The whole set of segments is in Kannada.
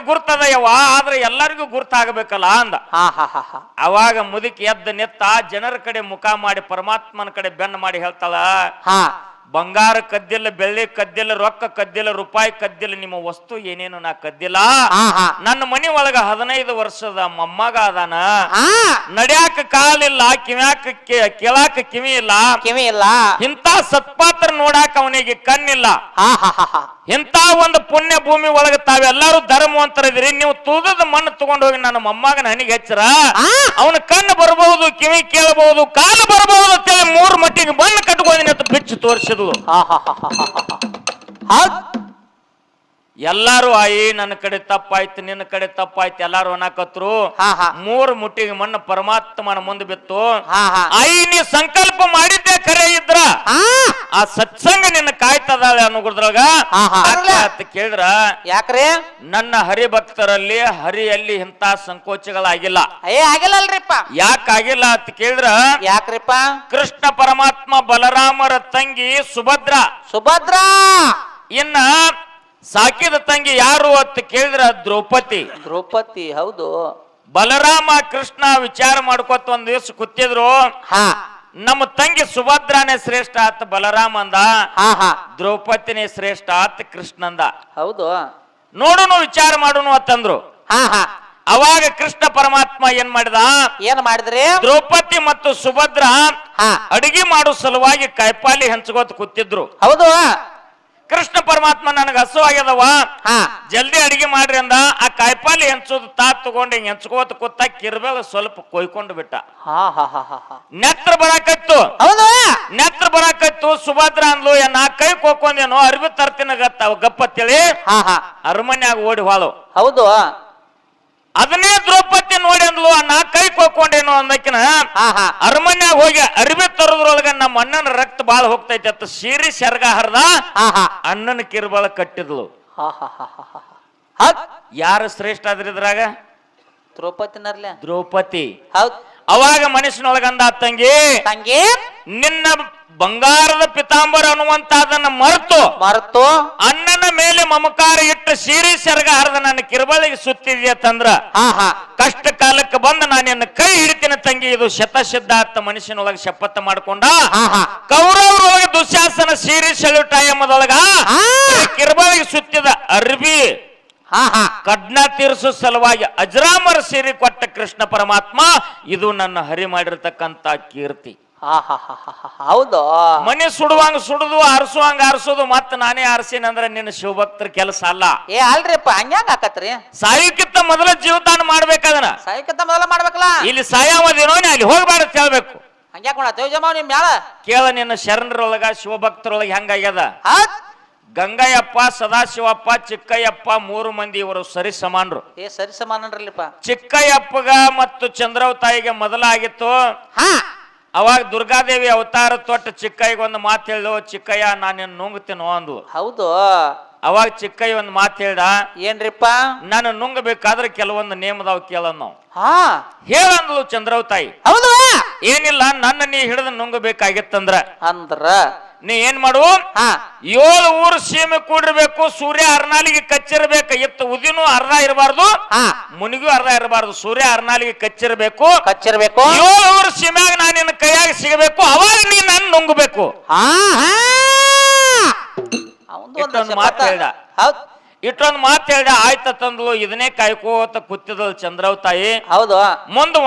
ಗುರ್ತದ ಯವ್ವ, ಆದ್ರೆ ಎಲ್ಲರಿಗೂ ಗುರ್ತಾಗಬೇಕಲ್ಲ ಅಂದ. ಅವಾಗ ಮುದುಕಿ ಎದ್ದ ನಿತ್ತ ಜನರ ಕಡೆ ಮುಖ ಮಾಡಿ ಪರಮಾತ್ಮನ ಕಡೆ ಬೆನ್ನ ಮಾಡಿ ಹೇಳ್ತಾಳ, ಬಂಗಾರ ಕದ್ದಿಲ್ಲ, ಬೆಳ್ಳಿ ಕದ್ದಿಲ್ಲ, ರೊಕ್ಕ ಕದ್ದಿಲ್ಲ, ರೂಪಾಯಿ ಕದ್ದಿಲ್ಲ, ನಿಮ್ಮ ವಸ್ತು ಏನೇನು ನಾ ಕದ್ದಿಲ್ಲ. ನನ್ನ ಮನಿ ಒಳಗ 15 ವರ್ಷದ ಮೊಮ್ಮಗ ಅದಾನ, ನಡ್ಯಾಕ ಕಾಲಿಲ್ಲ, ಕಿವ್ಯಾಕ ಕೇಳಾಕ ಕಿವಿ ಇಲ್ಲ, ಇಂತ ಸತ್ಪಾತ್ರ ನೋಡಾಕ ಅವನಿಗೆ ಕಣ್ಣಿಲ್ಲ. ಇಂತ ಒಂದು ಪುಣ್ಯ ಭೂಮಿ ಒಳಗ ತಾವೆಲ್ಲಾರು ಧರ್ಮವಂತರಿದ್ರಿ, ನೀವು ತುಳಿದ ಮಣ್ಣು ತಗೊಂಡು ಹೋಗಿ ನನ್ನ ಮೊಮ್ಮಗನ ಹನಿಗೆ ಹಚ್ಚರ, ಅವನ ಕಣ್ಣು ಬರಬಹುದು, ಕಿವಿ ಕೇಳಬಹುದು, ಕಾಲು ಬರಬಹುದು ಅಂತೇಳಿ 3 ಮಟ್ಟಿಗೆ ಮಣ್ಣು ಕಟ್ಕೊಂದಿನ ಅಂತ ಬಿಚ್ಚು ತೋರಿಸಿದ್ಲು. ಎಲ್ಲಾರು ಆಯಿ ನನ್ನ ಕಡೆ ತಪ್ಪಾಯ್ತು, ನಿನ್ನ ಕಡೆ ತಪ್ಪಾಯ್ತು ಎಲ್ಲಾರು ಅನ್ನಕತ್ರು. 3 ಮುಟ್ಟಿಗೆ ಮಣ್ಣು ಪರಮಾತ್ಮನ ಮುಂದೆ ಬಿತ್ತು. ಆಯಿ ನೀ ಸಂಕಲ್ಪ ಮಾಡಿದ್ದೆ ಖರೆ ಇದ್ರ ಆ ಸತ್ಸಂಗ ನಿನ್ನ ಕಾಯ್ತದಾಳೆ ಅನ್ನೋದ್ರೊಳಗ ಅಂತ ಕೇಳಿದ್ರ, ಯಾಕ್ರಿ ನನ್ನ ಹರಿಭಕ್ತರಲ್ಲಿ ಹರಿಯಲ್ಲಿ ಇಂತ ಸಂಕೋಚಗಳಾಗಿಲ್ಲ. ಆಗಿಲ್ಲಲ್ರಿಪ್ಪ. ಯಾಕಾಗಿಲ್ಲ ಅಂತ ಕೇಳಿದ್ರ, ಯಾಕ್ರಿಪ್ಪ? ಕೃಷ್ಣ ಪರಮಾತ್ಮ ಬಲರಾಮರ ತಂಗಿ ಸುಭದ್ರ, ಇನ್ನ ಸಾಕಿದ ತಂಗಿ ಯಾರು ಅಂತ ಕೇಳಿದ್ರ ದ್ರೌಪದಿ. ಹೌದು. ಬಲರಾಮ ಕೃಷ್ಣ ವಿಚಾರ ಮಾಡ್ಕೊತ ಒಂದ್ ದಿವಸ ಕೂತಿದ್ರು. ನಮ್ಮ ತಂಗಿ ಸುಭದ್ರಾನೇ ಶ್ರೇಷ್ಠ ಆತ ಬಲರಾಮ ಅಂದ, ದ್ರೌಪದಿನೇ ಶ್ರೇಷ್ಠ ಆತ ಕೃಷ್ಣ ಅಂದ. ಹೌದು. ನೋಡುನು ವಿಚಾರ ಮಾಡುನು ಅಂತಂದ್ರು. ಅವಾಗ ಕೃಷ್ಣ ಪರಮಾತ್ಮ ಏನ್ ಮಾಡಿದ್ರಿ? ದ್ರೌಪದಿ ಮತ್ತು ಸುಭದ್ರ ಅಡಿಗೆ ಮಾಡೋ ಸಲುವಾಗಿ ಕಾಯಿಪಾಲಿ ಹಂಚ್ಕೋತ ಕೂತಿದ್ರು. ಹೌದು. ಕೃಷ್ಣ ಪರಮಾತ್ಮ ನನಗ ಹಸುವಾಗ್ಯದವ, ಜಲ್ದಿ ಅಡಿಗೆ ಮಾಡ್ರಿ ಅಂದ. ಆ ಕಾಯಿಪಾಲಿ ಹೆಂಚೋದು ತಗೊಂಡು ಹಿಂಗ್ ಹೆಂಚ್ಕೋತ ಕೂತ ಕಿರ್ಬೇಳ ಸ್ವಲ್ಪ ಕೊಯ್ಕೊಂಡು ಬಿಟ್ಟ. ನೆತ್ರ ಬರಾಕತ್ತು. ಸುಭದ್ರ ಅಂದ್ಲು, ನಾ ಕೈ ಕೊಕ್ಕೊಂದೇನೋ ಅರ್ಬಿ ತರ್ತಿನ ಗಪ್ಪತ್ತೇಳಿ ಅರಮನ್ಯಾಗ ಓಡಿ ಹಾಳು. ಹೌದು. ಅದನ್ನೇ ದ್ರೌಪದಿ ನೋಡಿ ಅಂದ್ಲು, ನಾ ಕೈ ಕೊಕ್ಕೊಂಡೇನೋ ಅಂದಕಿನ ಅರಮನ್ಯಾಗ ಹೋಗಿ ಅರಿವಿ ತರೋದ್ರೊಳಗ ನಮ್ಮ ಅಣ್ಣನ ರಕ್ತ ಬಾಳ ಹೋಗ್ತೈತಿ ಅಂತ ಸೀರಿ ಸೆರ್ಗ ಹರಿದ ಅಣ್ಣನ ಕಿರ್ಬಾಳ ಕಟ್ಟಿದ್ಲು. ಯಾರು ಶ್ರೇಷ್ಠ ಆದ್ರಿ ಇದ್ರಾಗ? ದ್ರೌಪದಿ. ಅವಾಗ ಮನುಷ್ಯನೊಳಗಂದ, ತಂಗಿ ನಿನ್ನ ಬಂಗಾರದ ಪಿತಾಂಬರ ಅನ್ನುವಂತ ಅದನ್ನ ಮರೆತು ಅಣ್ಣನ ಮೇಲೆ ಮಮಕಾರ ಇಟ್ಟು ಸೀರಿ ಸೆರಗ ಹರಿದ ನನ್ನ ಕಿರ್ಬಳಿಗೆ ಸುತ್ತಿದ್ಯಂದ್ರ ಕಷ್ಟ ಕಾಲಕ್ಕೆ ಬಂದ ನಾನು ನಿನ್ನ ಕೈ ಹಿಡಿತೀನಿ ತಂಗಿ, ಇದು ಶತಸಿದ್ಧ ಅಂತ ಮನುಷ್ಯನೊಳಗ ಶಪಥ ಮಾಡ್ಕೊಂಡ. ಕೌರವರೊಳಗೆ ದುಶ್ಯಾಸನ ಸೀರಿ ಸೆಳುಟ ಎಂಬುದೊಳಗ ಕಿರ್ಬಳಿಗೆ ಸುತ್ತಿದ ಅರ್ಬಿ ಕಡ್ನ ತೀರಿಸೋ ಸಲುವಾಗಿ ಅಜರಾಮರ ಸೀರೆ ಕೊಟ್ಟ ಕೃಷ್ಣ ಪರಮಾತ್ಮ, ಇದು ನನ್ನ ಹರಿ ಮಾಡಿರ್ತಕ್ಕಂತ ಕೀರ್ತಿ. ಹೌದು. ಮನೆ ಸುಡುವಂಗ ಸುಡುದು, ಆರಿಸುವಂಗ ಆರಿಸೋದು, ಮತ್ತ ನಾನೇ ಆರಿಸೀನಿ ಅಂದ್ರೆ ನಿನ್ನ ಶಿವಭಕ್ತರ ಕೆಲಸ ಅಲ್ಲ. ಅಲ್ರಿಪ್ಪ, ಹಂಗ್ಯಾಂಗ ಆಕತ್ರಿ? ಸಾಯಕ್ಕಿಂತ ಮೊದಲ ಜೀವದಾನ ಮಾಡ್ಬೇಕದನ್ನ. ಸಾಯಕ್ಕಿಂತ ಮೊದಲ ಮಾಡ್ಬೇಕಲ್ಲ. ಇಲ್ಲಿ ಸಾಯಾವದೇನೋ ಅಲ್ಲಿ ಹೋಗ್ಬಾರ್ದು ಹೇಳ್ಬೇಕು. ಹಂಗ್ಯಾಕ ಕೇಳ ನಿನ್ನ ಶರಣರೊಳಗ ಶಿವಭಕ್ತರೊಳಗ ಹೆಂಗಾಗ್ಯದ? ಗಂಗಯ್ಯಪ್ಪ, ಸದಾಶಿವಪ್ಪ, ಚಿಕ್ಕಯ್ಯಪ್ಪ 3 ಮಂದಿ ಇವರು ಸರಿ ಸಮಾನರು. ಸರಿ ಸಮಾನರಲ್ಲಿಪ್ಪ. ಚಿಕ್ಕಯ್ಯಪ್ಪಗ ಮತ್ತು ಚಂದ್ರವತಾಯಿಗೆ ಮೊದಲಾಗಿತ್ತು. ಅವಾಗ ದುರ್ಗಾದೇವಿ ಅವತಾರ ತೊಟ್ಟ ಚಿಕ್ಕಯ್ಯಗ ಒಂದು ಮಾತು ಹೇಳಿದ್ರು, ಚಿಕ್ಕಯ್ಯ ನಾನು ನುಂಗ್ತೀನೋ ಅಂದು. ಹೌದು. ಅವಾಗ ಚಿಕ್ಕಯ್ಯ ಒಂದು ಮಾತು ಹೇಳ್ದ, ಏನ್ರಿಪ್ಪ? ನಾನು ನುಂಗಬೇಕಾದ್ರೆ ಕೆಲವೊಂದು ನೇಮದಾವ್ ಕೇಳ ನಾವು ಹೇಳಂದ್ಲು ಚಂದ್ರವತಾಯಿ. ಹೌದು. ಏನಿಲ್ಲ, ನನ್ನ ನೀ ಹಿಡಿದು ನುಂಗಬೇಕಾಗಿತ್ತಂದ್ರ ನೀ ಏನ್ ಮಾಡು, 7 ಊರು ಸೀಮೆ ಕೂಡಿರ್ಬೇಕು, ಸೂರ್ಯ ಅರ್ನಾಲಿಗೆ ಕಚ್ಚಿರ್ಬೇಕು, ಎತ್ತು ಉದಿನೂ ಅರ್ಧ ಇರಬಾರ್ದು, ಮುನಿಗೂ ಅರ್ಧ ಇರಬಾರ್ದು, ಸೂರ್ಯ ಅರ್ನಾಲಿಗೆ ಕಚ್ಚಿರ್ಬೇಕು. 7 ಊರು ಸೀಮ್ಯಾಗ ನಾನು ನಿನ್ನ ಕೈಯಾಗ ಸಿಗಬೇಕು, ಅವಾಗ ನೀ ನಾನು ನುಂಗಬೇಕು. ಇಟ್ಟೊಂದು ಮಾತು ಹೇಳ್ದ. ಆಯ್ತ ತಂದ್ಲು. ಇದನ್ನೇ ಕಾಯ್ಕೋತ ಕೂತಿದ್ಲು ಚಂದ್ರವತಾಯಿ. ಹೌದು. ಮುಂದೆ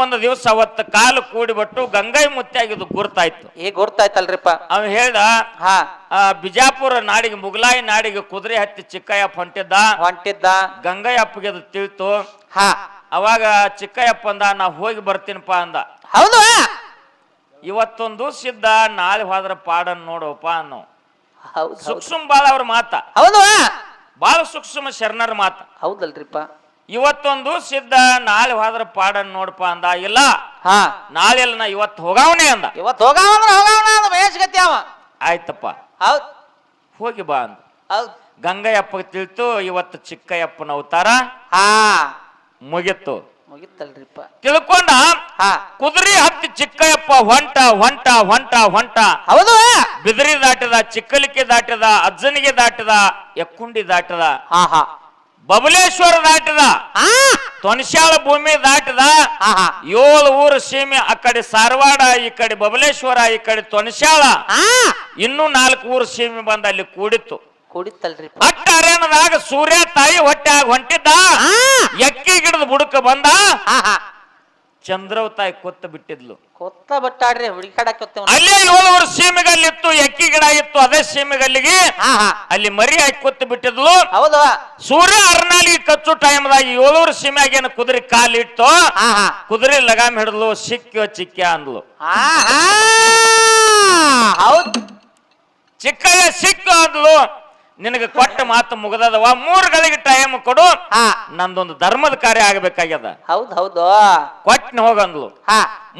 ಒಂದು ದಿವಸ ಅವತ್ತು ಕಾಲು ಕೂಡಿಬಿಟ್ಟು ಗಂಗೈ ಮುತ್ತಾಗಿದ್ದು ಗುರ್ತಾಯ್ತು. ಗುರ್ತಾಯ್ತಲ್ರಿಪ್ಪ. ಅವ ಹೇಳ್ದ, ಬಿಜಾಪುರ ನಾಡಿಗೆ ಮುಗಲಾಯಿ ನಾಡಿಗೆ ಕುದುರೆ ಹತ್ತಿ ಚಿಕ್ಕಯ್ಯಪ್ಪ ಹೊಂಟಿದ್ದ. ಗಂಗಯ್ಯಪ್ಪಗೆ ಅದು ತಿಳಿತು. ಅವಾಗ ಚಿಕ್ಕಯ್ಯಪ್ಪ ಅಂದ, ನಾ ಹೋಗಿ ಬರ್ತೀನಪ್ಪ ಅಂದ. ಹೌದು. ಇವತ್ತೊಂದು ಸಿದ್ಧ, ನಾಳೆ ಹೋದ್ರ ಪಾಡನ್ ನೋಡಪ್ಪ ಅನ್ನೋ ಸೂಕ್ಷ್ಮ ಬಾಳ ಅವ್ರ ಮಾತ. ಹೌದು. ಬಾಳ ಸೂಕ್ಷ್ಮ ಶರಣರ ಮಾತ. ಹೌದಲ್ರಿಪ್ಪ. ಇವತ್ತೊಂದು ಸಿದ್ಧ, ನಾಳೆ ಹೋದ್ರ ಪಾಡನ್ ನೋಡಪ್ಪ ಅಂದ. ಇಲ್ಲ, ನಾಳೆ ಅಲ್ಲ, ನಾ ಇವತ್ತು ಹೋಗಾವನೆ ಅಂದ. ಇವತ್ತು ಹೋಗಾವ. ಆಯ್ತಪ್ಪ, ಹೋಗಿ ಬಾ ಅಂದ. ಗಂಗಯ್ಯಪ್ಪ ತಿಳಿತು, ಇವತ್ತು ಚಿಕ್ಕಯ್ಯಪ್ಪನ ಅವತಾರ ಮುಗಿತ್ತು. ತಿಳ್ಕೊಂಡ ಕುದುರೆ ಹತ್ತಿ ಚಿಕ್ಕಯ್ಯಪ್ಪ ಹೊಂಟ. ಹೌದು. ಬಿದಿರಿ ದಾಟಿದ, ಚಿಕ್ಕಲಿಕೆ ದಾಟಿದ, ಅಜ್ಜನಿಗೆ ದಾಟಿದ, ಎಕ್ಕುಂಡಿ ದಾಟಿದ. ಬಬಲೇಶ್ವರ ದಾಟಿದ, ತೊಣಶ್ಯಾಳ ಭೂಮಿ ದಾಟಿದ, 7 ಊರು ಸೀಮೆ, ಆ ಕಡೆ ಸಾರವಾಡ, ಈ ಕಡೆ ಬಬಲೇಶ್ವರ, ಈ ಕಡೆ ತೊಣಶ್ಯಾಳ, ಇನ್ನೂ 4 ಊರು ಸೀಮೆ ಬಂದ ಅಲ್ಲಿ ಕೂಡಿತ್ತು. ಕೂಡಿತ್ತಲ್ರಿ. ಅಟ್ಟ ಅರೇಣದಾಗ ಸೂರ್ಯ ತಾಯಿ ಹೊಟ್ಟ್ಯಾಗ ಹೊಂಟಿದ್ದ, ಎಕ್ಕಿ ಗಿಡದ ಬುಡಕ ಬಂದ, ಚಂದ್ರವ ತಾಯಿ ಕೊತ್ತ ಬಿಟ್ಟಿದ್ಲು. ಕೊತ್ತ ಬಟ್ಟಾಡ್ರಿ ಹುಡುಕಾಡಕ್ಕೆ ಅಲ್ಲೇ 7 ಊರು ಸೀಮೆಗಲ್ಲಿತ್ತು, ಎಕ್ಕಿ ಗಿಡ ಇತ್ತು, ಅದೇ ಸೀಮೆಗಲ್ಲಿಗೆ ಅಲ್ಲಿ ಮರಿ ಹಾಕಿ ಕೊತ್ತು ಬಿಟ್ಟಿದ್ಲು. ಹೌದು. ಸೂರ್ಯ ಅರ್ನಾಲಿಗೆ ಕಚ್ಚು ಟೈಮ್ದಾಗ 7 ಊರು ಸೀಮೆಗೇನು ಕುದುರೆ ಕಾಲಿಟ್ಟು, ಕುದುರೆ ಲಗಾಮ್ ಹಿಡಿದ್ಲು, ಸಿಕ್ಕ ಚಿಕ್ಕ ಅಂದ್ಲು. ಹೌದು. ಚಿಕ್ಕಯ್ಯ ಸಿಕ್ಕ ಅಂದ್ಲು, ನಿನಗೆ ಕೊಟ್ಟ ಮಾತು ಮುಗದದವ, 3 ಗಳಿಗೆ ಟೈಮ್ ಕೊಡು, ನಂದೊಂದು ಧರ್ಮದ ಕಾರ್ಯ ಆಗಬೇಕಾಗ್ಯದ. ಹೌದು ಹೌದು. ಕೊಟ್ಟನ ಹೋಗಂದ್ಲು.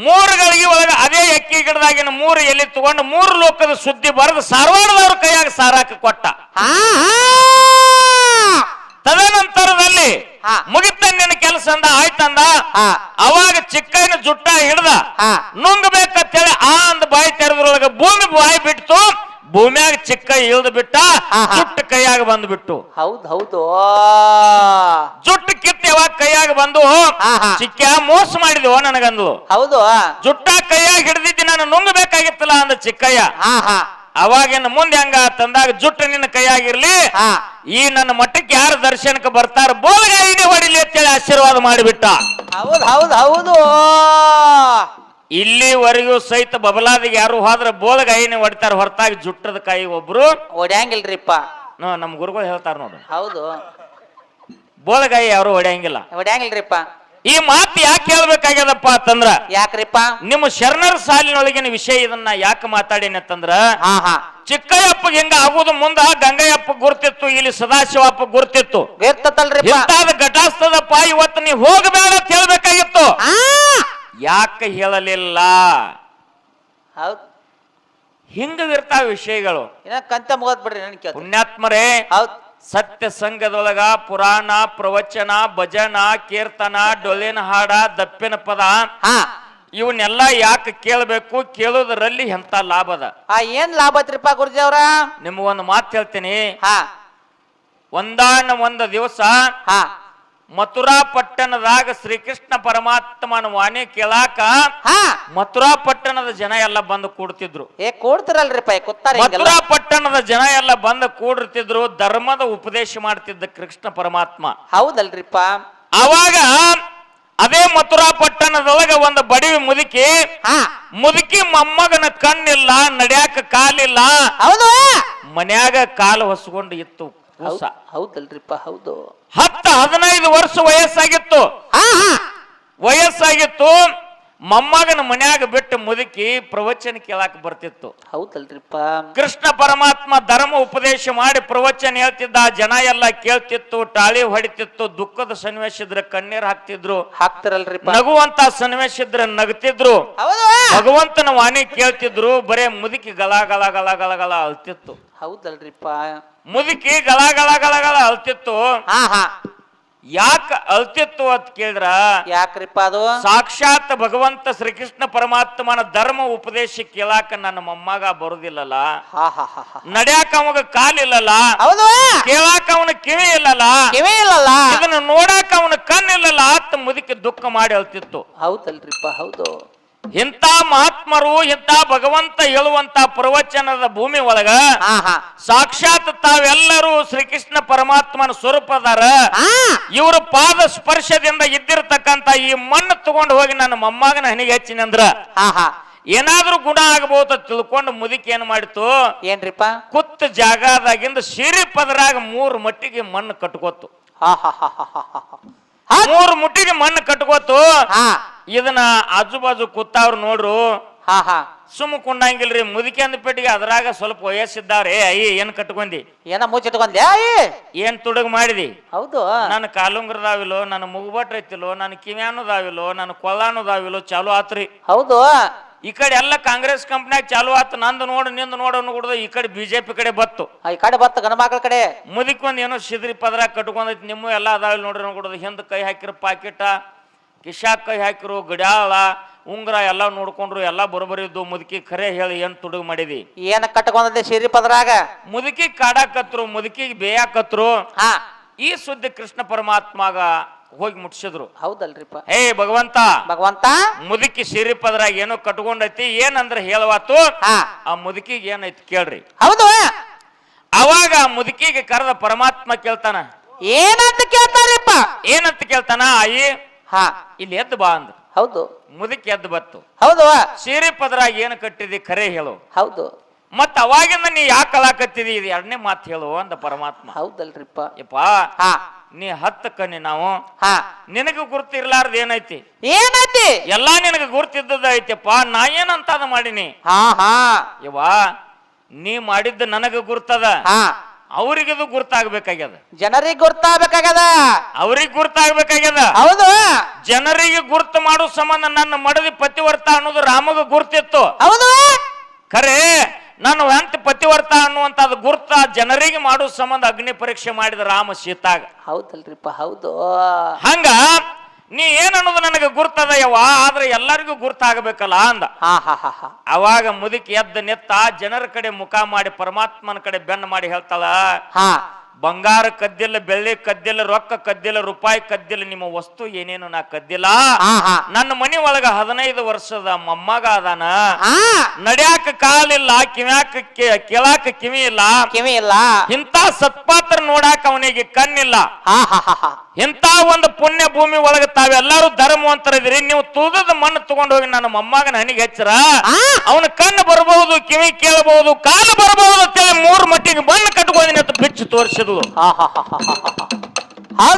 3 ಗಳಿಗೆ ಒಳಗ ಅದೇ ಎಕ್ಕಿ ಗಿಡದಾಗಿನ 3 ಎಲೆ ತಗೊಂಡು 3 ಲೋಕದ ಸುದ್ದಿ ಬರೆದು ಸಾರವಾಡದವ್ರ ಕೈಯಾಗ ಸಾರಾಕ ಕೊಟ್ಟ. ತದನಂತರದಲ್ಲಿ ಮುಗಿತ ನಿನ್ನ ಕೆಲಸ ಅಂದ, ಆಯ್ತಂದ. ಅವಾಗ ಚಿಕ್ಕಯ್ಯನ ಜುಟ್ಟ ಹಿಡ್ದ ನುಂಗಬೇಕಂತೇಳಿ ಆ ಅಂದ ಬಾಯಿ ತೆರೆದ್ರೊಳಗ ಭೂಮಿ ಬಾಯಿ ಬಿಟ್ಟು, ಭೂಮಿಯಾಗ ಚಿಕ್ಕ ಇಳ್ದು ಬಿಟ್ಟ, ಜುಟ್ಟು ಕೈಯಾಗ ಬಂದ್ಬಿಟ್ಟು. ಹೌದು ಹೌದು. ಜುಟ್ಟು ಕಿತ್ತು ಯಾವಾಗ ಕೈಯಾಗ ಬಂದು, ಚಿಕ್ಕ ಮೋಸ ಮಾಡಿದ್ವು ನನಗಂದ್ಲು. ಹೌದು. ಜುಟ್ಟ ಕೈಯಾಗ ಹಿಡ್ದಿದ್ದಿ, ನಾನು ನುಂಗಬೇಕಾಗಿತ್ತಲ್ಲ ಅಂದ ಚಿಕ್ಕಯ್ಯ. ಅವಾಗಿನ ಮುಂದೆ ಹಂಗ ತಂದಾಗ, ಜುಟ್ಟು ನಿನ್ನ ಕೈಯಾಗಿರ್ಲಿ, ಈ ನನ್ನ ಮಠಕ್ಕೆ ಯಾರು ದರ್ಶನಕ್ಕೆ ಬರ್ತಾರ ಬೋಲ್ಗಾಯಿನೇ ಹೊಡಿಲಿ ಅಂತೇಳಿ ಆಶೀರ್ವಾದ ಮಾಡಿಬಿಟ್ಟ. ಹೌದು ಹೌದು ಹೌದು. ಇಲ್ಲಿವರೆಗೂ ಸಹಿತ ಬಬಲಾದಿಗೆ ಯಾರು ಹೋದ್ರೆ ಬೋಲ್ಗಾಯಿನೇ ಹೊಡಿತಾರ, ಹೊರತಾಗಿ ಜುಟ್ಟದ ಕಾಯಿ ಒಬ್ರು ಹೊಡ್ಯಾಂಗಿಲ್ರಿಪ್ಪ. ನಮ್ ಗುರುಗಳು ಹೇಳ್ತಾರ ನೋಡು, ಹೌದು, ಬೋಲ್ಗಾಯಿ ಯಾರು ಹೊಡ್ಯಾಂಗಿಲ್ಲ. ಹೊಡ್ಯಾಂಗಿಲ್ರಿಪ್ಪ. ಈ ಮಾತು ಯಾಕೆ ಹೇಳ್ಬೇಕಾಗ್ಯದಪ್ಪ ಅಂತಂದ್ರ, ಯಾಕ್ರಿಪ್ಪ? ನಿಮ್ಮ ಶರಣರ ಸಾಲಿನೊಳಗಿನ ವಿಷಯ ಇದನ್ನ ಯಾಕೆ ಮಾತಾಡೇನಿ ಅಂತಂದ್ರ, ಚಿಕ್ಕಯ್ಯಪ್ಪಗೆ ಹೆಂಗ ಆಗುದು ಮುಂದ ಗಂಗಯ್ಯಪ್ಪ ಗುರ್ತಿತ್ತು, ಇಲ್ಲಿ ಸದಾಶಿವಪ್ಪ ಗುರ್ತಿತ್ತು. ಇಂತಾದ ಘಟಾಸ್ತದಪ್ಪ, ಇವತ್ತು ನೀ ಹೋಗಬೇಡ ಅಂತ ಹೇಳ್ಬೇಕಾಗಿತ್ತು. ಯಾಕೆ ಹೇಳಲಿಲ್ಲ? ಹೌದು, ಹಿಂಗಿರ್ತಾವ ವಿಷಯಗಳು. ಕಂತ ಮುಗದ್ ಬಿಡ್ರಿ ನನ್ ಪುಣ್ಯಾತ್ಮರೇ. ಹೌದು. ಸತ್ಯ ಸಂಘದೊಳಗ ಪುರಾಣ, ಪ್ರವಚನ, ಭಜನ, ಕೀರ್ತನ, ಡೊಳ್ಳಿನ ಹಾಡ, ದಪ್ಪಿನ ಪದ, ಇವನ್ನೆಲ್ಲ ಯಾಕೆ ಕೇಳಬೇಕು? ಕೇಳೋದ್ರಲ್ಲಿ ಎಂತ ಲಾಭದ? ಏನ್ ಲಾಭ ಐತ್ರಿಪ್ಪ ಗುರುಜಿ ಅವ್ರ? ನಿಮಗೊಂದು ಮಾತು ಹೇಳ್ತೀನಿ. ಒಂದು ದಿವಸ ಮಥುರಾ ಪಟ್ಟಣದಾಗ ಶ್ರೀಕೃಷ್ಣ ಪರಮಾತ್ಮನ ವಾಣಿ ಕೇಳಾಕ ಮಥುರಾ ಪಟ್ಟಣದ ಜನ ಎಲ್ಲ ಬಂದು ಕೂಡ್ತಿದ್ರು. ಕೂಡ್ತಿರಲ್ರಿಪ್ಪ, ಮಥುರಾ ಪಟ್ಟಣದ ಜನ ಎಲ್ಲ ಬಂದು ಕೂಡಿರ್ತಿದ್ರು. ಧರ್ಮದ ಉಪದೇಶ ಮಾಡ್ತಿದ್ದ ಕೃಷ್ಣ ಪರಮಾತ್ಮ. ಹೌದಲ್ರಿಪ್ಪ. ಅವಾಗ ಅದೇ ಮಥುರಾ ಪಟ್ಟಣದೊಳಗ ಒಂದು ಬಡವಿ ಮುದುಕಿ ಮೊಮ್ಮಗನ ಕಣ್ಣಿಲ್ಲ, ನಡ್ಯಾಕ ಕಾಲಿಲ್ಲ, ಮನ್ಯಾಗ ಕಾಲು ಹೊಸ್ಕೊಂಡು ಇತ್ತು. ಹೌದಲ್ರಿಪ್ಪ. ಹೌದು. 10-15 ವರ್ಷ ವಯಸ್ಸಾಗಿತ್ತು. ಮೊಮ್ಮಗನ ಮನ್ಯಾಗ ಬಿಟ್ಟು ಮುದುಕಿ ಪ್ರವಚನ ಕೇಳಾಕ ಬರ್ತಿತ್ತು. ಹೌದಲ್ರಿಪ್ಪ. ಕೃಷ್ಣ ಪರಮಾತ್ಮ ಧರ್ಮ ಉಪದೇಶ ಮಾಡಿ ಪ್ರವಚನ ಹೇಳ್ತಿದ್ದ. ಜನ ಎಲ್ಲ ಕೇಳ್ತಿತ್ತು, ಟಾಳಿ ಹೊಡಿತಿತ್ತು. ದುಃಖದ ಸನ್ನಿವೇಶ ಇದ್ರೆ ಕಣ್ಣೀರ್ ಹಾಕ್ತಿರಲ್ರಿಪ್ಪ. ನಗುವಂತ ಸನ್ನಿವೇಶ ಇದ್ರೆ ನಗತಿದ್ರು. ಭಗವಂತನ ವಾಣಿ ಕೇಳ್ತಿದ್ರು. ಬರೇ ಮುದುಕಿ ಗಳ ಗಳ ಗಳ ಗಳ ಗಳ ಅಳ್ತಿತ್ತು. ಹೌದಲ್ರಿಪ್ಪ. ಮುದುಕಿ ಗಳ ಗಳ ಗಳ ಗಳ ಅಳ್ತಿತ್ತು. ಯಾಕ ಅಳ್ತಿತ್ತು ಅಂತ ಕೇಳಿದ್ರ, ಯಾಕ್ರಿಪ್ಪ ಅದು? ಸಾಕ್ಷಾತ್ ಭಗವಂತ ಶ್ರೀಕೃಷ್ಣ ಪರಮಾತ್ಮನ ಧರ್ಮ ಉಪದೇಶ ಕೇಳಾಕ ನನ್ನ ಮೊಮ್ಮಗ ಬರುದಿಲ್ಲಲ್ಲ, ನಡ್ಯಾಕ ಅವಾಗ ಕಾಲಿಲ್ಲಲ್ಲ, ಕೇಳಾಕ ಅವನ ಕಿವಿ ಇಲ್ಲಲ್ಲ, ಇದನ್ನ ನೋಡಾಕ ಅವನ ಕಣ್ಣಿಲ್ಲಲ್ಲ ಅಂತ ಮುದುಕಿ ದುಃಖ ಮಾಡಿ ಅಳ್ತಿತ್ತು. ಹೌದಲ್ರಿಪ್ಪ. ಹೌದು. ಇಂಥ ಮಹಾತ್ಮರು, ಇಂಥ ಭಗವಂತ ಹೇಳುವಂತ ಪ್ರವಚನದ ಭೂಮಿ ಒಳಗ ಸಾಕ್ಷಾತ್ ತಾವೆಲ್ಲರೂ ಶ್ರೀಕೃಷ್ಣ ಪರಮಾತ್ಮನ ಸ್ವರೂಪದಾರ. ಇವ್ರ ಪಾದ ಸ್ಪರ್ಶದಿಂದ ಇದ್ದಿರತಕ್ಕಂತ ಈ ಮಣ್ಣು ತಗೊಂಡು ಹೋಗಿ ನನ್ನ ಮೊಮ್ಮಗನ ಹನಿಗೆ ಹಚ್ಚಿನಂದ್ರ ಏನಾದ್ರೂ ಗುಣ ಆಗಬಹುದು ತಿಳ್ಕೊಂಡು ಮುದುಕಿ ಏನ್ ಮಾಡಿತು? ಏನ್ರಿಪ್ಪ? ಕುತ್ತ ಜಾಗದಾಗಿಂದ ಸಿರಿ ಪದರಾಗ 3 ಮಟ್ಟಿಗೆ ಮಣ್ಣು ಕಟ್ಕೋತು. 3 ಮುಟ್ಟಿಗೆ ಮಣ್ಣು ಕಟ್ಕೋತು. ಇದನ್ನ ಆಜು ಬಾಜು ಕೂತಾವ್ರು ನೋಡ್ರು, ಸುಮ್ಮ ಕುಂಡಂಗಿಲ್ರಿ. ಮುದುಕಿ ಅಂದ ಪೆಟ್ಟಿಗೆ ಅದ್ರಾಗ ಸ್ವಲ್ಪ ವಯಸ್ಸಿದ್ದಾವ್ರೆ. ಏನ್ ಕಟ್ಕೊಂಡಿ? ಏನ ಮುಚ್ಚಿಟ್ಕೊಂಡೆ? ಏನ್ ತುಡುಗ್ ಮಾಡಿದಿ? ಹೌದು. ನನ್ನ ಕಾಲುಂಗ್ರದಾವಿಲೋ, ನನ್ನ ಮುಗುಬಟ್ರ ಐತಿಲೋ, ನನ್ನ ಕಿವ್ಯಾನುದಾವಿಲೋ, ನನ್ನ ಕೊಳ್ಳಾನುದಾವಿಲೋ ಚಾಲು ಆತ್ರಿ. ಹೌದು. ಈ ಕಡೆ ಎಲ್ಲ ಕಾಂಗ್ರೆಸ್ ಕಂಪ್ನಿಯಾಗ ಚಾಲು ಆತು. ನಂದು ನೋಡು ನಿಂದು ನೋಡು ಅನ್ನೋದು ಈ ಕಡೆ ಬಿಜೆಪಿ ಕಡೆ ಬತ್ತು. ಈ ಕಡೆ ಬತ್ತು ಗಣ ಮಕ್ಕಳ ಕಡೆ. ಮುದುಕಿ ಒಂದ್ ಏನೋ ಸಿದ್ರಿ ಪದ್ರ ಕಟ್ಕೊಂಡೈತಿ. ನಿಮ್ಮ ಎಲ್ಲ ಅದಾವಿಲ್ ನೋಡ್ರಿ ನೋಡೋದು. ಹಿಂದ್ ಕೈ ಹಾಕಿರೋ ಪಾಕಿಟ, ಕಿಶಾಕ್ ಕೈ ಹಾಕಿರು, ಗಡ್ಯಾಳ, ಉಂಗ್ರ ಎಲ್ಲ ನೋಡ್ಕೊಂಡ್ರು. ಎಲ್ಲ ಬರೋಬರಿದ್ದು. ಮುದುಕಿ ಖರೆ ಹೇಳಿ ಏನ್ ತುಡುಗ್ ಮಾಡಿದಿ? ಏನ ಕಟ್ಕೊಂಡೈತಿ ಸಿರಿ ಪದ್ರಾಗ? ಮುದುಕಿ ಕಾಡಾಕತ್ರು, ಮುದುಕಿಗೆ ಬೇಯಾಕತ್ರು. ಈ ಸುದ್ದಿ ಕೃಷ್ಣ ಪರಮಾತ್ಮಗ ಹೋಗಿ ಮುಟ್ಸಿದ್ರು. ಹೌದಲ್ರಿಪ್ಪ. ಹೇ ಭಗವಂತ, ಭಗವಂತ ಮುದುಕಿ ಸಿರಿಪದ್ರಾಗ ಏನೋ ಕಟ್ಕೊಂಡೈತಿ, ಏನಂದ್ರ ಹೇಳವಾತು. ಹಾ ಆ ಮುದುಕಿಗೆ ಏನೈತಿ ಕೇಳ್ರಿ. ಹೌದು. ಅವಾಗ ಆ ಮುದುಕಿಗೆ ಕರೆದ ಪರಮಾತ್ಮ ಕೇಳ್ತಾನ. ಏನಂತ ಕೇಳ್ತಾರಿಪ್ಪ? ಏನಂತ ಕೇಳ್ತಾನ, ಆಯಿ ಹಾ ಇಲ್ಲಿ ಎದ್ದು ಬಾ ಅಂದ್ರ. ಹೌದು. ಮುದುಕಿ ಎದ್ದು ಬತ್ತು. ಹೌದು. ಸಿರಿಪದ್ರಾಗ ಏನು ಕಟ್ಟಿದಿ ಖರೆ ಹೇಳು. ಹೌದು. ಮತ್ತ ಅವಾಗಿಂದ ನೀ ಯಾಕೆ ಕಲಾಕತ್ತಿದಿ, ಇದು ಎರಡನೇ ಮಾತು ಹೇಳು ಅಂದ ಪರಮಾತ್ಮ. ಹೌದಲ್ರಿಪ್ಪ. ಯಪ್ಪ, ಹಾ ನೀ ಕಣ್ಣಿ ನಾವು ಹಾ ನಿನಗ ಗುರ್ತಿರ್ಲಾರ್ದ ಏನೈತಿ? ಏನೈತಿ? ಎಲ್ಲಾ ನಿನಗ ಗುರ್ತಿದ್ದದ ಐತಿಪ್ಪ. ನಾ ಏನಂತ ಅದ ಮಾಡೀನಿ? ಹಾ ಹಾ ಯವ್ವಾ, ನೀ ಮಾಡಿದ್ದ ನನಗ ಗುರ್ತದ, ಹಾ ಅವ್ರಿಗಿದು ಗುರ್ತಾಗ್ಬೇಕಾಗ್ಯದ. ಜನರಿಗೆ ಗುರ್ತಾಗಬೇಕಾಗದ. ಅವ್ರಿಗೆ ಗುರ್ತಾಗ್ಬೇಕಾಗ್ಯದ. ಹೌದು. ಜನರಿಗೆ ಗುರ್ತು ಮಾಡೋ ಸಂಬಂಧ ನನ್ನ ಮಡದಿ ಪತಿವರ್ತ ಅನ್ನೋದು ರಾಮಗ ಗುರ್ತಿತ್ತು. ಹೌದು. ಖರೆ ನಾನು ಎಂತ ಪತಿವರ್ತ ಅನ್ನುವಂಥದ್ದು ಗುರ್ತ ಜನರಿಗೆ ಮಾಡೋ ಸಂಬಂಧ ಅಗ್ನಿ ಪರೀಕ್ಷೆ ಮಾಡಿದ ರಾಮ ಸೀತಾಗ. ಹೌದಲ್ರಿಪ್ಪ. ಹೌದು. ಹಂಗ ನೀ ಏನನ್ನೋದು ನನಗೆ ಗುರ್ತದ ಯವ್ವ, ಆದ್ರೆ ಎಲ್ಲರಿಗೂ ಗುರ್ತಾಗಬೇಕಲ್ಲ ಅಂದ. ಹಾ ಹಾ ಹಾ ಹಾ ಅವಾಗ ಮುದುಕಿ ಎದ್ದ ನಿತ್ತ ಜನರ ಕಡೆ ಮುಖ ಮಾಡಿ ಪರಮಾತ್ಮನ ಕಡೆ ಬೆನ್ನು ಮಾಡಿ ಹೇಳ್ತಾಳ, ಹಾ ಬಂಗಾರ ಕದ್ದಿಲ್ಲ, ಬೆಳ್ಳಿ ಕದ್ದಿಲ್ಲ, ರೊಕ್ಕ ಕದ್ದಿಲ್ಲ, ರೂಪಾಯಿ ಕದ್ದಿಲ್ಲ, ನಿಮ್ಮ ವಸ್ತು ಏನೇನು ನಾ ಕದ್ದಿಲ್ಲ. ಹಾ ಹಾ ನನ್ನ ಮನಿ ಒಳಗ 15 ವರ್ಷದ ಮೊಮ್ಮಗ ಅದಾನ. ಹಾ ನಡ್ಯಾಕ ಕಾಲಿಲ್ಲ, ಕೇಳಾಕ ಕಿವಿ ಇಲ್ಲ, ಕಿವಿ ಇಲ್ಲ, ಇಂಥ ಸತ್ಪಾತ್ರ ನೋಡಾಕ ಅವನಿಗೆ ಕಣ್ಣಿಲ್ಲ. ಹಾ ಹಾ ಹಾ ಹಾ ಇಂಥ ಒಂದು ಪುಣ್ಯ ಭೂಮಿ ಒಳಗ ತಾವೆಲ್ಲಾರು ಧರ್ಮವಂತರಿದ್ರಿ, ನೀವು ತುದದ ಮಣ್ಣು ತಗೊಂಡು ಹೋಗಿ ನನ್ನ ಮೊಮ್ಮಗನ ಹನಿಗೆ ಹಚ್ಚರ, ಅವನ ಕಣ್ಣು ಬರಬಹುದು, ಕಿವಿ ಕೇಳಬಹುದು, ಕಾಲು ಬರಬಹುದು ಅಂತೇಳಿ 3 ಮಟ್ಟಿಗೆ ಮಣ್ಣು ಕಟ್ಕೊಂಡಿನಿ ಅಂತ ಬಿಚ್ಚು ತೋರಿಸಿದ್ಲು. ಹಾ ಹಾ ಹಾ ಹಾ ಹಾ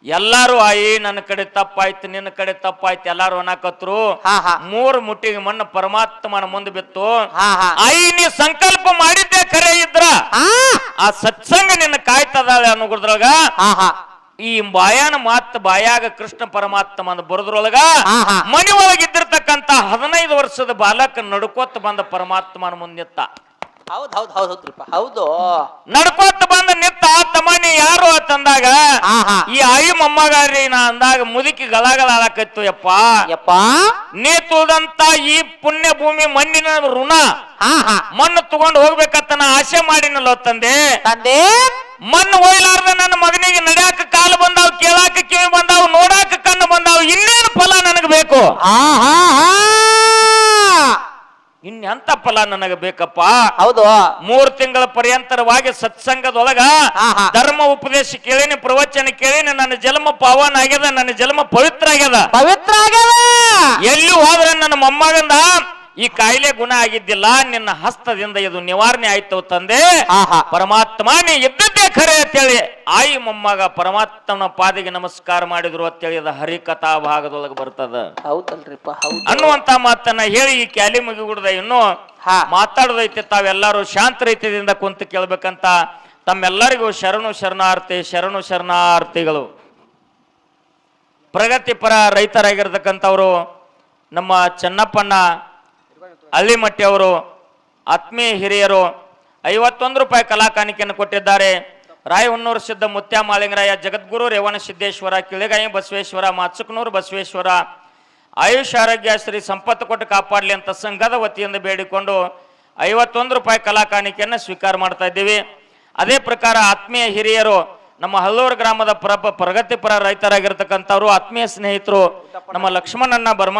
ಎಲ್ಲಾರು ಆಯಿ ನನ್ನ ಕಡೆ ತಪ್ಪಾಯ್ತು, ನಿನ್ನ ಕಡೆ ತಪ್ಪಾಯ್ತು ಎಲ್ಲಾರು ಅನ್ನಕತ್ರು. 3 ಮುಟ್ಟಿಗೆ ಮಣ್ಣು ಪರಮಾತ್ಮನ ಮುಂದೆ ಬಿತ್ತು. ಆಯಿ ನೀ ಸಂಕಲ್ಪ ಮಾಡಿದ್ದೆ ಖರೆ ಇದ್ರ ಆ ಸತ್ಸಂಗ ನಿನ್ನ ಕಾಯ್ತದಾಳೆ ಅನ್ನೋದ್ರೊಳಗ ಈ ಬಾಯಾನ ಮಾತ್ ಬಾಯಾಗ ಕೃಷ್ಣ ಪರಮಾತ್ಮನ ಬರೋದ್ರೊಳಗ ಮನಿ ಒಳಗಿದ್ದಿರ್ತಕ್ಕಂತ 15 ವರ್ಷದ ಬಾಲಕ ನಡ್ಕೋತ ಬಂದ ಪರಮಾತ್ಮನ ಮುಂದಿತ್ತ. ಹೌದ್ ಹೌದ್ ಹೌದ್ರಿಪ್ಪ. ಹೌದು. ನಡ್ಕೋತ ಬಂದ ನಿತ್ತ. ತಮ್ಮನಿ ಯಾರು ಅಂತಂದಾಗ ಈ ಆಯಿ ಮೊಮ್ಮಗಾರಿ ನಾ ಅಂದಾಗ ಮುದುಕಿ ಗಳಗಳ ಆಳಕತ್ತು. ಯಪ್ಪ ಯಪ್ಪ, ನೀ ತುಳಿದಂತ ಈ ಪುಣ್ಯ ಭೂಮಿ ಮಣ್ಣಿನ ಋಣ, ಮಣ್ಣು ತಗೊಂಡು ಹೋಗ್ಬೇಕಂತ ನಾ ಆಸೆ ಮಾಡಿನಲ್ಲೋ ತಂದೆ. ತಂದೆ, ಮಣ್ಣು ಒಯ್ಲಾರ್ದ ನನ್ನ ಮಗನಿಗೆ ನಡ್ಯಾಕ ಕಾಲು ಬಂದಾವ್, ಕೇಳಾಕ ಕಿವಿ ಬಂದಾವ್, ನೋಡಾಕ ಕಣ್ಣು ಬಂದಾವ್, ಇನ್ನೇನು ಫಲ ನನಗೆ ಬೇಕು? ಇನ್ನೆಂತ ಫಲ ನನಗೆ ಬೇಕಪ್ಪ? ಹೌದು. 3 ತಿಂಗಳ ಪರ್ಯಂತರವಾಗಿ ಸತ್ಸಂಗದೊಳಗ ಧರ್ಮ ಉಪದೇಶ ಕೇಳಿನಿ, ಪ್ರವಚನ ಕೇಳಿನಿ, ನನ್ನ ಜನ್ಮ ಪಾವನ ಆಗ್ಯದ, ನನ್ನ ಜನ್ಮ ಪವಿತ್ರ ಆಗ್ಯದ, ಪವಿತ್ರ ಆಗ್ಯದ. ಎಲ್ಲಿ ಹೋದ್ರೆ ನನ್ನ ಮೊಮ್ಮಗಂದ ಈ ಕಾಯಿಲೆ ಗುಣ ಆಗಿದ್ದಿಲ್ಲ, ನಿನ್ನ ಹಸ್ತದಿಂದ ಇದು ನಿವಾರಣೆ ಆಯ್ತು ತಂದೆ. ಪರಮಾತ್ಮ ನೀ ಇದ್ದದ್ದೇ ಖರೆ ಅಂತೇಳಿ ಆಯಿ ಮೊಮ್ಮಗ ಪರಮಾತ್ಮನ ಪಾದಿಗೆ ನಮಸ್ಕಾರ ಮಾಡಿದ್ರು ಅಂತೇಳಿ ಅದು ಹರಿಕಥಾ ಭಾಗದೊಳಗೆ ಬರ್ತದ. ಹೌದಲ್ರಿಪ್ಪ. ಹೌದು ಅನ್ನುವಂತ ಮಾತನ್ನ ಹೇಳಿ ಈ ಕ್ಯಾಲಿ ಮುಗಿಗುಡ್ದ ಇನ್ನು ಮಾತಾಡೋದೈತಿ. ತಾವೆಲ್ಲರೂ ಶಾಂತ ರೀತಿಯಿಂದ ಕುಂತು ಕೇಳ್ಬೇಕಂತ ತಮ್ಮೆಲ್ಲರಿಗೂ ಶರಣು ಶರಣಾರ್ಥಿ, ಶರಣು ಶರಣಾರ್ಥಿಗಳು. ಪ್ರಗತಿಪರ ರೈತರಾಗಿರ್ತಕ್ಕಂಥವ್ರು ನಮ್ಮ ಚೆನ್ನಪ್ಪಣ್ಣ ಹಳ್ಳಿಮಟ್ಟಿ ಅವರು ಆತ್ಮೀಯ ಹಿರಿಯರು 51 ರೂಪಾಯಿ ಕಲಾ ಕಾಣಿಕೆಯನ್ನು ಕೊಟ್ಟಿದ್ದಾರೆ. ರಾಯಹೊನ್ನೂರು ಸಿದ್ಧ ಮುತ್ಯ ಮಾಳಿಂಗರಾಯ, ಜಗದ್ಗುರು ರೇವಣ ಸಿದ್ದೇಶ್ವರ, ಕಿಳಿಗಾಯಿ ಬಸವೇಶ್ವರ, ಮಾಚುಕನೂರು ಬಸವೇಶ್ವರ ಆಯುಷ್ ಆರೋಗ್ಯ ಶ್ರೀ ಸಂಪತ್ತು ಕೊಟ್ಟು ಕಾಪಾಡಲಿ ಅಂತ ಸಂಘದ ವತಿಯಿಂದ ಬೇಡಿಕೊಂಡು 51 ರೂಪಾಯಿ ಕಲಾ ಕಾಣಿಕೆಯನ್ನು ಸ್ವೀಕಾರ ಮಾಡ್ತಾ ಇದ್ದೀವಿ. ಅದೇ ಪ್ರಕಾರ ಆತ್ಮೀಯ ಹಿರಿಯರು ನಮ್ಮ ಹಲ್ಲೂರು ಗ್ರಾಮದ ಪ್ರಗತಿಪರ ರೈತರಾಗಿರ್ತಕ್ಕಂಥವ್ರು, ಆತ್ಮೀಯ ಸ್ನೇಹಿತರು ನಮ್ಮ ಲಕ್ಷ್ಮಣಣ್ಣ ಬರ್ಮ